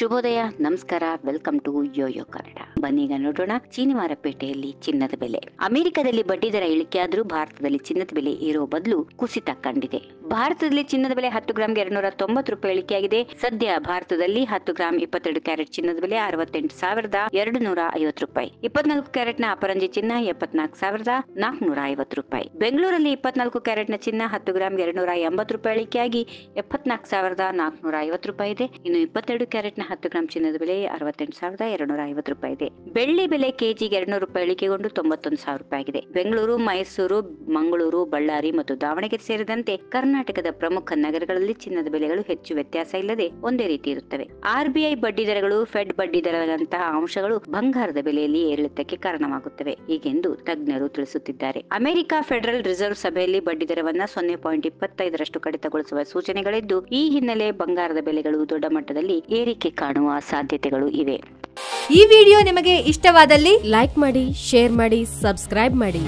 ಶುಭೋದಯ, ನಮಸ್ಕಾರ, welcome to Yoyo Kannada. ಬನ್ನೀಗ ನೋಡೋಣ ಚೀನಿವಾರಪೇಟೆಯಲ್ಲಿ ಚಿನ್ನದ ಬೆಲೆ. ಅಮೆರಿಕದಲ್ಲಿ ಬಡ್ಡಿದರ ಇಳಿಕೆಯಾದ್ರೂ ಭಾರತದಲ್ಲಿ ಚಿನ್ನದ ಬೆಲೆ ಏರೋ ಬದಲು ಕುಸಿತ ಕಂಡಿದೆ. ಭಾರತದಲ್ಲಿ ಚಿನ್ನದ ಬೆಲೆ 10 ಗ್ರಾಂಗೆ 290 ರೂಪಾಯಿ ಇಳಿಕೆಯಾಗಿದೆ. ಸದ್ಯ ಭಾರತದಲ್ಲಿ 10 ಗ್ರಾಂ 22 ಕ್ಯಾರೆಟ್ ಚಿನ್ನದ ಬೆಲೆ 68,250 ರೂಪಾಯಿ. 24 ಕ್ಯಾರೆಟ್ನ ಅಪರಂಜಿ ಚಿನ್ನ 74,450 ರೂಪಾಯಿ. ಬೆಂಗಳೂರಲ್ಲಿ 24 ಕ್ಯಾರೆಟ್ನ ಚಿನ್ನ 10 ಗ್ರಾಂಗೆ 280 ರೂಪಾಯಿ ಇಳಿಕೆಯಾಗಿ 74,450 ರೂಪಾಯಿ ಇದೆ. ಇನ್ನು 22 ಕ್ಯಾರೆಟ್ನ 10 ಗ್ರಾಂ ಚಿನ್ನದ ಬೆಲೆ 68,250 ರೂಪಾಯಿ ಇದೆ. ಬೆಳ್ಳಿ ಬೆಲೆ ಕೆಜಿಗೆ 200 ರೂಪಾಯಿ ಇಳಿಕೆಗೊಂಡು 91,000 ರೂಪಾಯಿ ಆಗಿದೆ. ಬೆಂಗಳೂರು, ಮೈಸೂರು, ಮಂಗಳೂರು, ಬಳ್ಳಾರಿ ಮತ್ತು ದಾವಣಗೆರೆ ಸೇರಿದಂತೆ ಕರ್ನಾಟಕದ ಪ್ರಮುಖ ನಗರಗಳಲ್ಲಿ ಚಿನ್ನದ ಬೆಲೆಗಳು ಹೆಚ್ಚು ವ್ಯತ್ಯಾಸ ಇಲ್ಲದೆ ಒಂದೇ ರೀತಿ ಇರುತ್ತವೆ. ಆರ್ಬಿಐ ಬಡ್ಡಿ ದರಗಳು, ಫೆಡ್ ಬಡ್ಡಿ ದರಗಳಂತಹ ಅಂಶಗಳು ಬಂಗಾರದ ಬೆಲೆಯಲ್ಲಿ ಏರಿಳಿತಕ್ಕೆ ಕಾರಣವಾಗುತ್ತವೆ ಹೀಗೆಂದು ತಜ್ಞರು ತಿಳಿಸುತ್ತಿದ್ದಾರೆ. ಅಮೆರಿಕ ಫೆಡರಲ್ ರಿಸರ್ವ್ ಸಭೆಯಲ್ಲಿ ಬಡ್ಡಿ ದರವನ್ನ 0.25 ಕಡಿತಗೊಳಿಸುವ ಸೂಚನೆಗಳಿದ್ದು, ಈ ಹಿನ್ನೆಲೆ ಬಂಗಾರದ ಬೆಲೆಗಳು ದೊಡ್ಡ ಮಟ್ಟದಲ್ಲಿ ಏರಿಕೆ ಕಾಣುವ ಸಾಧ್ಯತೆಗಳು ಇವೆ. ಈ ವಿಡಿಯೋ ನಿಮಗೆ ಇಷ್ಟವಾದಲ್ಲಿ ಲೈಕ್ ಮಾಡಿ, ಶೇರ್ ಮಾಡಿ, ಸಬ್ಸ್ಕ್ರೈಬ್ ಮಾಡಿ.